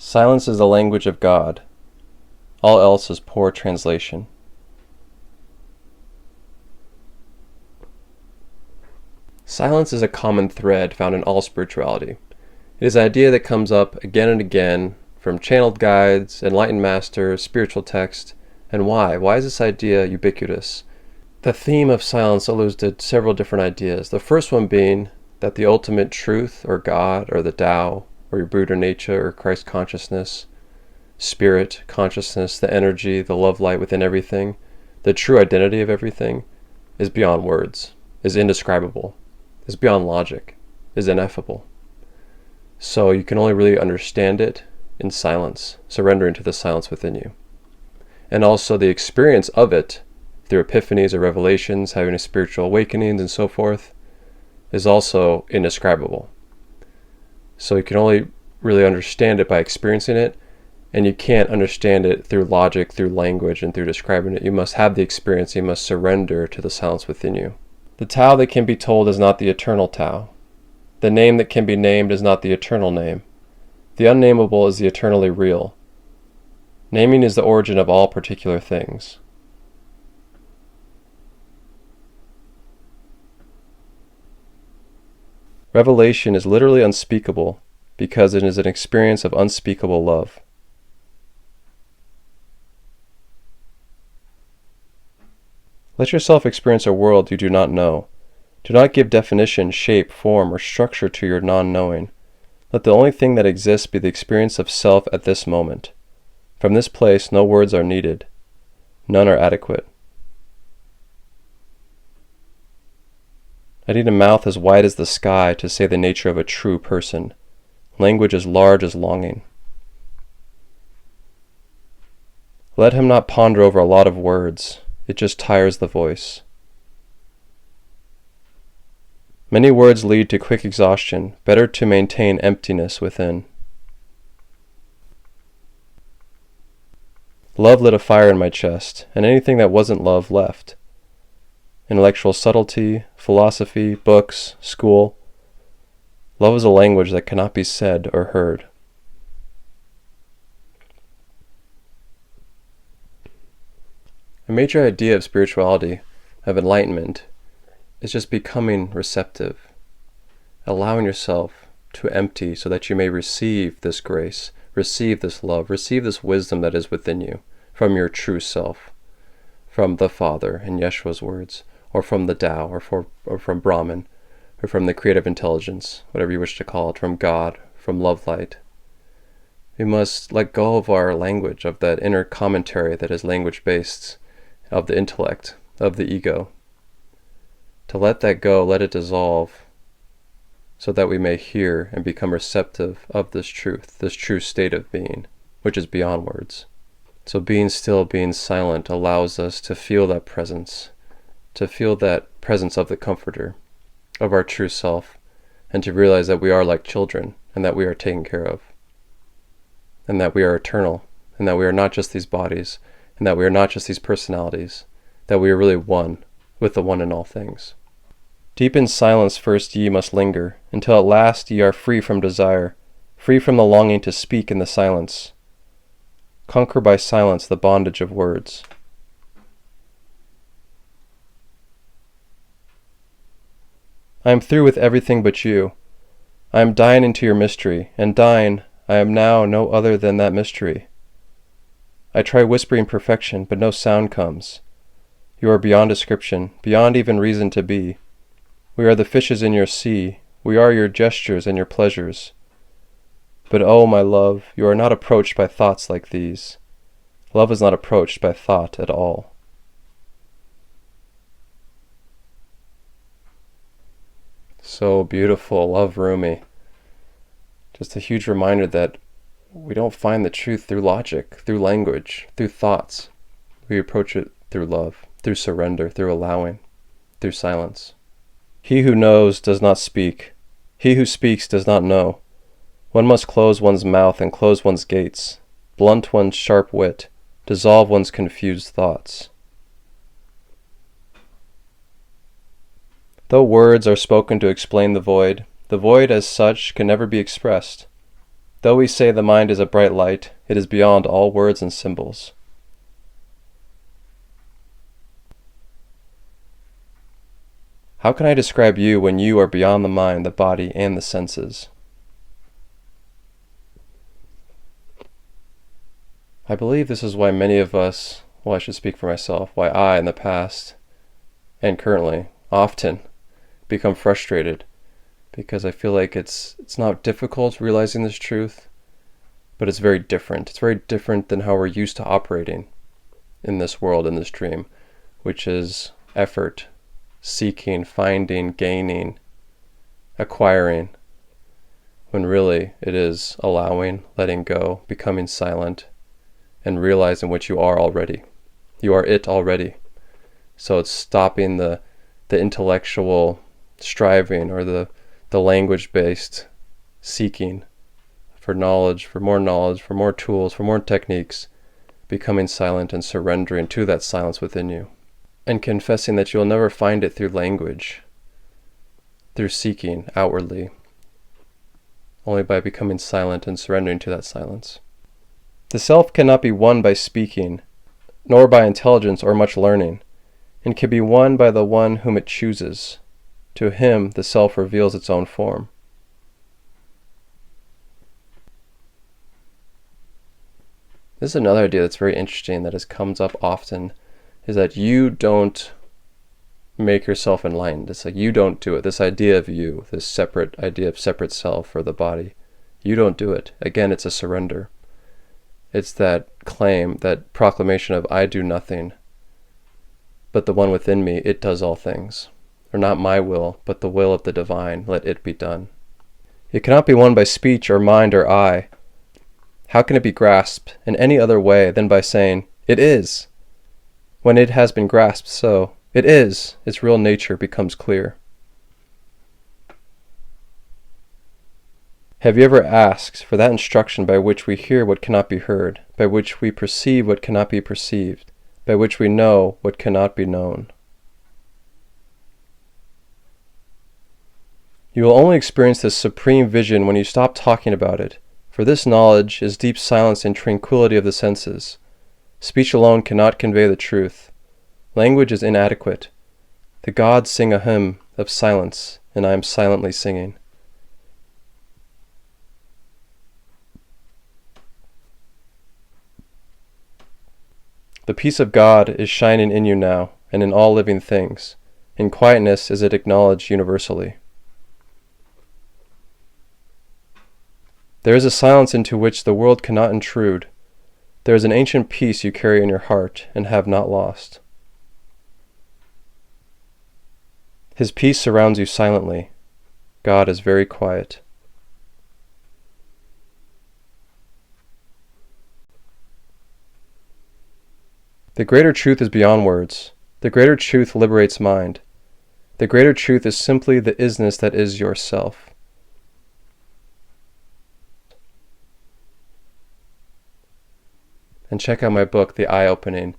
Silence is the language of God. All else is poor translation. Silence is a common thread found in all spirituality. It is an idea that comes up again and again from channeled guides, enlightened masters, spiritual texts. And why? Why is this idea ubiquitous? The theme of silence alludes to several different ideas. The first one being that the ultimate truth, or God, or the Tao, or your Buddha nature, or Christ consciousness, spirit, consciousness, the energy, the love light within everything, the true identity of everything, is beyond words, is indescribable, is beyond logic, is ineffable. So you can only really understand it in silence, surrendering to the silence within you. And also the experience of it, through epiphanies or revelations, having a spiritual awakenings and so forth, is also indescribable. So you can only really understand it by experiencing it, and you can't understand it through logic, through language, and through describing it. You must have the experience, you must surrender to the silence within you. The Tao that can be told is not the eternal Tao. The name that can be named is not the eternal name. The unnameable is the eternally real. Naming is the origin of all particular things. Revelation is literally unspeakable because it is an experience of unspeakable love. Let yourself experience a world you do not know. Do not give definition, shape, form, or structure to your non-knowing. Let the only thing that exists be the experience of self at this moment. From this place, no words are needed. None are adequate. I need a mouth as wide as the sky to say the nature of a true person. Language as large as longing. Let him not ponder over a lot of words. It just tires the voice. Many words lead to quick exhaustion. Better to maintain emptiness within. Love lit a fire in my chest, and anything that wasn't love left. Intellectual subtlety, philosophy, books, school. Love is a language that cannot be said or heard. A major idea of spirituality, of enlightenment, is just becoming receptive, allowing yourself to empty so that you may receive this grace, receive this love, receive this wisdom that is within you from your true self, from the Father in Yeshua's words, or from the Tao, or from Brahman, or from the creative intelligence, whatever you wish to call it, from God, from love light. We must let go of our language, of that inner commentary that is language-based, of the intellect, of the ego. To let that go, let it dissolve, so that we may hear and become receptive of this truth, this true state of being, which is beyond words. So being still, being silent, allows us to feel that presence, to feel that presence of the Comforter, of our true self, and to realize that we are like children, and that we are taken care of, and that we are eternal, and that we are not just these bodies, and that we are not just these personalities, that we are really one with the one in all things. Deep in silence first ye must linger, until at last ye are free from desire, free from the longing to speak in the silence. Conquer by silence the bondage of words. I am through with everything but you. I am dying into your mystery, and dying, I am now no other than that mystery. I try whispering perfection, but no sound comes. You are beyond description, beyond even reason to be. We are the fishes in your sea. We are your gestures and your pleasures. But oh, my love, you are not approached by thoughts like these. Love is not approached by thought at all. So beautiful. Love Rumi. Just a huge reminder that we don't find the truth through logic, through language, through thoughts. We approach it through love, through surrender, through allowing, through silence. He who knows does not speak. He who speaks does not know. One must close one's mouth and close one's gates, blunt one's sharp wit, dissolve one's confused thoughts. Though words are spoken to explain the void as such can never be expressed. Though we say the mind is a bright light, it is beyond all words and symbols. How can I describe you when you are beyond the mind, the body, and the senses? I believe this is why many of us, well, I should speak for myself, why I, in the past, and currently, often become frustrated, because I feel like it's not difficult realizing this truth, but it's very different. It's very different than how we're used to operating in this world, in this dream, which is effort, seeking, finding, gaining, acquiring, when really it is allowing, letting go, becoming silent, and realizing what you are already. You are it already. So it's stopping the intellectual striving or the language-based seeking for knowledge, for more tools, for more techniques, becoming silent and surrendering to that silence within you. And confessing that you'll never find it through language, through seeking outwardly, only by becoming silent and surrendering to that silence. The self cannot be won by speaking, nor by intelligence or much learning, and can be won by the one whom it chooses. To him the self reveals its own form. This is another idea that's very interesting that comes up often, is that you don't make yourself enlightened. It's like you don't do it. This idea of you, this separate idea of separate self or the body, you don't do it. Again, it's a surrender. It's that claim, that proclamation of I do nothing, but the one within me, it does all things. Or not my will, but the will of the divine, let it be done. It cannot be won by speech or mind or eye. How can it be grasped in any other way than by saying, it is? When it has been grasped so, it is, its real nature becomes clear. Have you ever asked for that instruction by which we hear what cannot be heard, by which we perceive what cannot be perceived, by which we know what cannot be known? You will only experience this supreme vision when you stop talking about it, for this knowledge is deep silence and tranquility of the senses. Speech alone cannot convey the truth. Language is inadequate. The gods sing a hymn of silence, and I am silently singing. The peace of God is shining in you now, and in all living things. In quietness is it acknowledged universally. There is a silence into which the world cannot intrude. There is an ancient peace you carry in your heart and have not lost. His peace surrounds you silently. God is very quiet. The greater truth is beyond words. The greater truth liberates mind. The greater truth is simply the isness that is yourself. And check out my book, The Eye-Opening,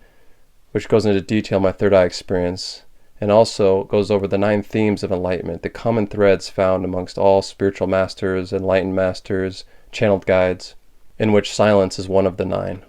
which goes into detail my third eye experience, and also goes over the 9 themes of enlightenment, the common threads found amongst all spiritual masters, enlightened masters, channeled guides, in which silence is one of the 9.